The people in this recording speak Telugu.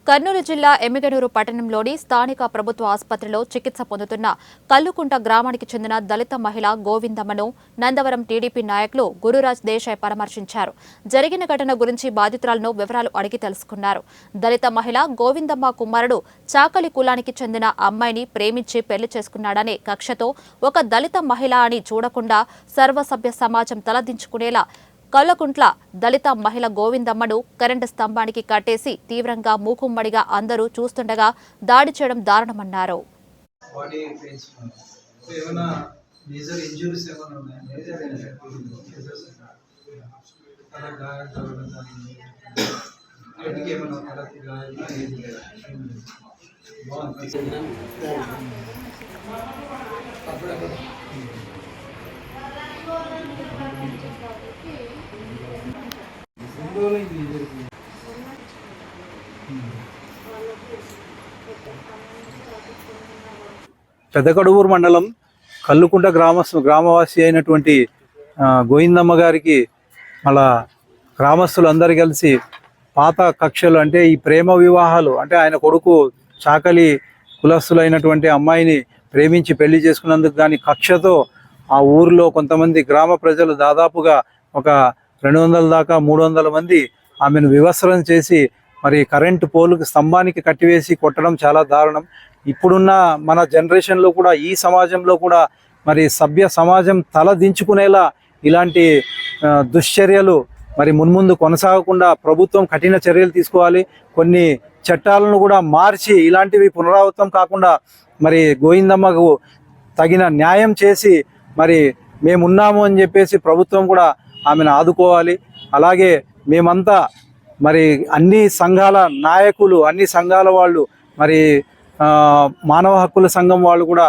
కర్నూలు జిల్లా ఎమ్మిగనూరు పట్టణంలోని స్థానిక ప్రభుత్వ ఆసుపత్రిలో చికిత్స పొందుతున్న కల్లుకుంట గ్రామానికి చెందిన దళిత మహిళ గోవిందమ్మను నందవరం టీడీపీ నాయకులు గురురాజ్ దేశాయ్ పరామర్శించారు. జరిగిన ఘటన గురించి బాధితురాలను వివరాలు అడిగి తెలుసుకున్నారు. దళిత మహిళ గోవిందమ్మ కుమారుడు చాకలి కులానికి చెందిన అమ్మాయిని ప్రేమించి పెళ్లి చేసుకున్నాడనే కక్షతో ఒక దళిత మహిళ అని చూడకుండా సర్వసభ్య సమాజం తలదించుకునేలా కల్లుకుంట్ల దళిత మహిళ గోవిందమ్మను కరెంటు స్తంభానికి కట్టేసి తీవ్రంగా మూకుమ్మడిగా అందరూ చూస్తుండగా దాడి చేయడం దారుణమన్నారు. పెద్దకడువూరు మండలం కల్లుకుంట గ్రామవాసి అయినటువంటి గోవిందమ్మ గారికి మళ్ళా గ్రామస్తులందరూ కలిసి పాత కక్షలు అంటే ఈ ప్రేమ వివాహాలు అంటే ఆయన కొడుకు చాకలి కులస్తులైనటువంటి అమ్మాయిని ప్రేమించి పెళ్లి చేసుకున్నందుకు దాని కక్షతో ఆ ఊరిలో కొంతమంది గ్రామ ప్రజలు దాదాపుగా ఒక 200 దాకా 300 మంది ఆమెను వివస్త్రం చేసి మరి కరెంటు పోలుకి స్తంభానికి కట్టివేసి కొట్టడం చాలా దారుణం. ఇప్పుడున్న మన జనరేషన్లో కూడా ఈ సమాజంలో కూడా మరి సభ్య సమాజం తల దించుకునేలా ఇలాంటి దుశ్చర్యలు మరి మున్ముందు కొనసాగకుండా ప్రభుత్వం కఠిన చర్యలు తీసుకోవాలి. కొన్ని చట్టాలను కూడా మార్చి ఇలాంటివి పునరావృతం కాకుండా మరి గోవిందమ్మకు తగిన న్యాయం చేసి మరి మేమున్నాము అని చెప్పేసి ప్రభుత్వం కూడా ఆమెను ఆదుకోవాలి. అలాగే మేమంతా మరి అన్ని సంఘాల నాయకులు అన్ని సంఘాల వాళ్ళు మరి మానవ హక్కుల సంఘం వాళ్ళు కూడా